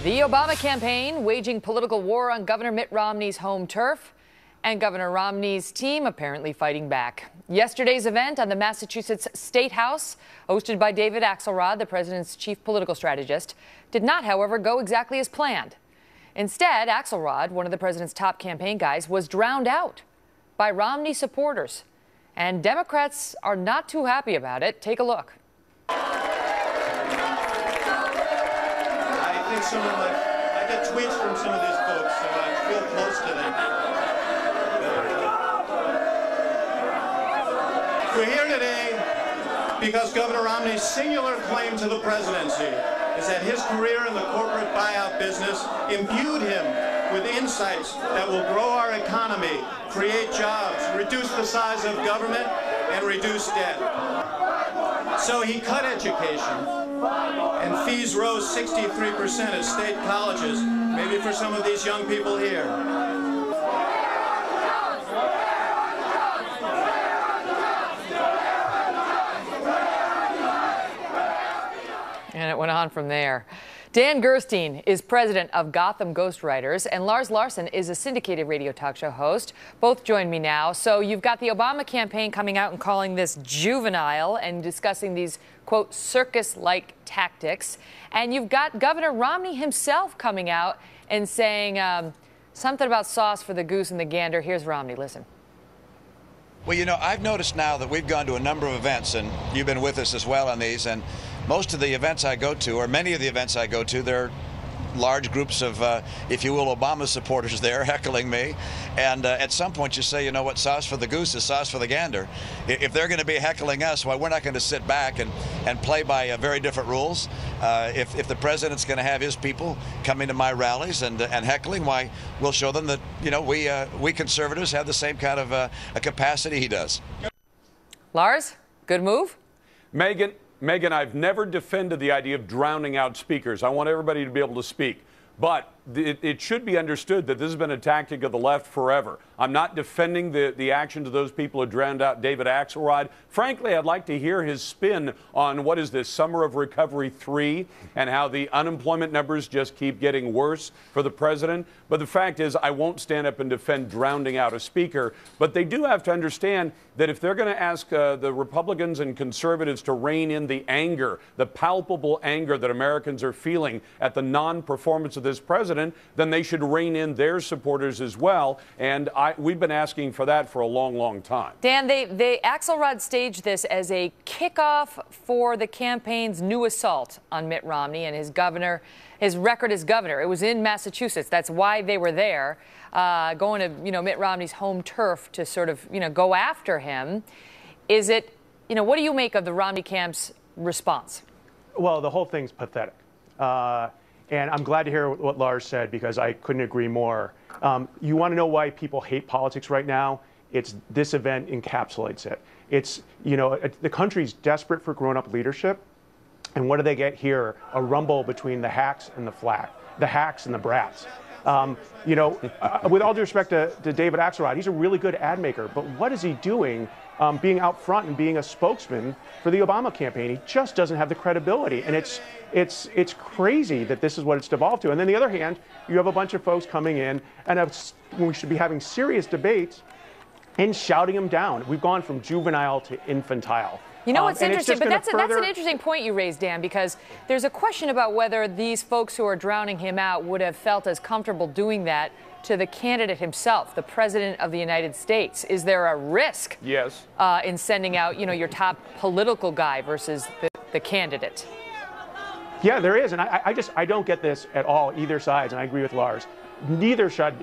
The Obama campaign waging political war on Governor Mitt Romney's home turf, and Governor Romney's team apparently fighting back. Yesterday's event on the Massachusetts State House, hosted by David Axelrod, the president's chief political strategist, did not, however, go exactly as planned. Instead, Axelrod, one of the president's top campaign guys, was drowned out by Romney supporters. And Democrats are not too happy about it. Take a look. I get tweets from some of these folks, so I feel close to them. We're here today because Governor Romney's singular claim to the presidency is that his career in the corporate buyout business imbued him with insights that will grow our economy, create jobs, reduce the size of government, and reduce debt. So he cut education, and fees rose 63% at state colleges, maybe for some of these young people here. And it went on from there. Dan Gerstein is president of Gotham Ghostwriters, and Lars Larson is a syndicated radio talk show host. Both join me now. So you've got the Obama campaign coming out and calling this juvenile and discussing these, quote, circus-like tactics. And you've got Governor Romney himself coming out and saying something about sauce for the goose and the gander. Here's Romney. Listen. Well, you know, I've noticed now that we've gone to a number of events, and you've been with us as well on these, and most of the events I go to, or many of the events I go to, there are large groups of, if you will, Obama supporters there heckling me. And at some point you say, you know what, sauce for the goose is sauce for the gander. If they're going to be heckling us, well, we're not going to sit back and play by very different rules. If the president's going to have his people coming to my rallies and heckling, why, we'll show them that, you know, we conservatives have the same kind of a capacity he does. Lars, good move? Megyn, I've never defended the idea of drowning out speakers. I want everybody to be able to speak. But it should be understood that this has been a tactic of the left forever. I'm not defending the actions of those people who drowned out David Axelrod. Frankly, I'd like to hear his spin on what is this Summer of Recovery 3 and how the unemployment numbers just keep getting worse for the president. But the fact is, I won't stand up and defend drowning out a speaker. But they do have to understand that if they're going to ask the Republicans and conservatives to rein in the anger, the palpable anger that Americans are feeling at the non-performance of this president, then they should rein in their supporters as well. And we've been asking for that for a long, long time. Dan, Axelrod staged this as a kickoff for the campaign's new assault on Mitt Romney and his record as governor. It was in Massachusetts. That's why they were there, going to, Mitt Romney's home turf to sort of, go after him. Is it, what do you make of the Romney camp's response? Well, the whole thing's pathetic. And I'm glad to hear what Lars said, because I couldn't agree more. You want to know why people hate politics right now? It's this event encapsulates it. It's, the country's desperate for grown-up leadership. And what do they get here? A rumble between the hacks and the hacks and the brats. With all due respect to David Axelrod, he's a really good ad maker. But what is he doing being out front and being a spokesman for the Obama campaign? He just doesn't have the credibility. And it's crazy that this is what it's devolved to. And then the other hand, you have a bunch of folks coming in, and we should be having serious debates and shouting them down. We've gone from juvenile to infantile. You know what's interesting, but that's an interesting point you raised, Dan, because there's a question about whether these folks who are drowning him out would have felt as comfortable doing that to the candidate himself, the President of the United States. Is there a risk in sending out, your top political guy versus the candidate? Yeah, there is, and I don't get this at all, either side, and I agree with Lars. Neither side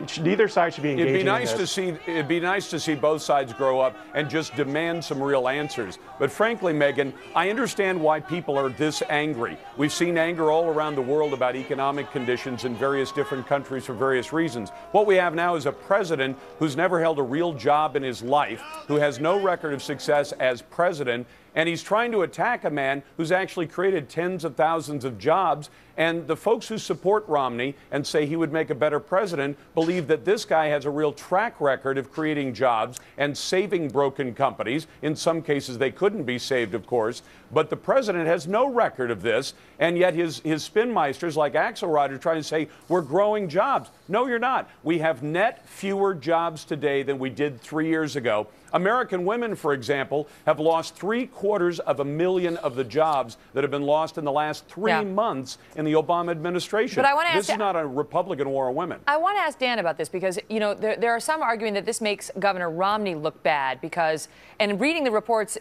should be engaging it'd be nice in this. It'd be nice to see both sides grow up and just demand some real answers. But frankly, Megyn, I understand why people are this angry. We've seen anger all around the world about economic conditions in various different countries for various reasons. What we have now is a president who's never held a real job in his life, who has no record of success as president, And he's trying to attack a man who's actually created tens of thousands of jobs. And the folks who support Romney and say he would make a better president believe that this guy has a real track record of creating jobs and saving broken companies. In some cases, they couldn't be saved, of course. But the president has no record of this. And yet his spinmeisters like Axelrod are trying to say, we're growing jobs. No, you're not. We have net fewer jobs today than we did 3 years ago. American women, for example, have lost 750,000 of the jobs that have been lost in the last 3 months in the Obama administration. But I want to this is not a Republican war on women. I want to ask Dan about this because, you know, there are some arguing that this makes Governor Romney look bad because, and reading the reports,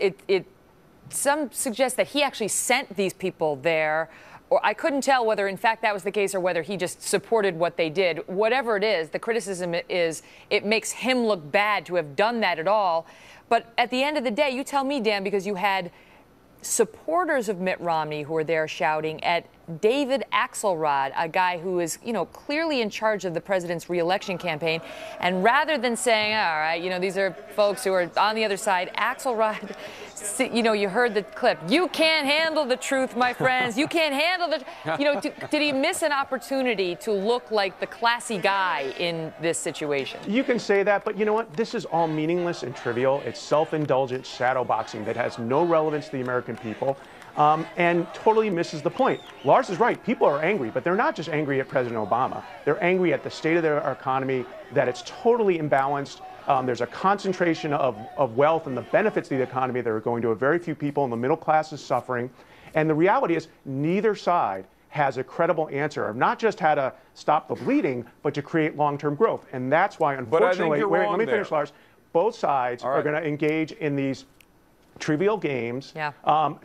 some suggest that he actually sent these people there. Or I couldn't tell whether, in fact, that was the case or whether he just supported what they did. Whatever it is, the criticism is it makes him look bad to have done that at all. But at the end of the day, you tell me, Dan, because you had supporters of Mitt Romney who were there shouting at David Axelrod, a guy who is, you know, clearly in charge of the president's reelection campaign. And rather than saying, all right, you know, these are folks who are on the other side, Axelrod, you know, you heard the clip. You can't handle the truth, my friends. You can't handle the, you know, did he miss an opportunity to look like the classy guy in this situation? You can say that, but you know what? This is all meaningless and trivial. It's self-indulgent shadowboxing that has no relevance to the American people. And totally misses the point. Lars is right. People are angry, but they're not just angry at President Obama. They're angry at the state of their economy, that it's totally imbalanced. There's a concentration of wealth and the benefits of the economy that are going to a very few people, and the middle class is suffering. And the reality is neither side has a credible answer of not just how to stop the bleeding, but to create long-term growth. And that's why, unfortunately, let me finish, Lars. Both sides are going to engage in these trivial games,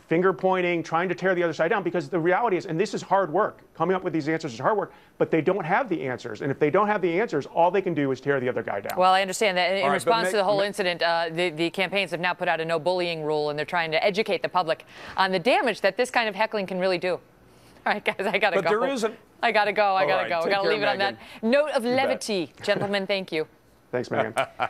finger pointing, trying to tear the other side down, because the reality is, and this is hard work, coming up with these answers is hard work, but they don't have the answers. And if they don't have the answers, all they can do is tear the other guy down. Well, I understand that. In response to the whole incident, the campaigns have now put out a no bullying rule, and they're trying to educate the public on the damage that this kind of heckling can really do. All right, guys, I got to go. But there isn't. I got to go. I got to go. I got to leave it on Megyn. that note of levity. Gentlemen, thank you. Thanks, Megyn.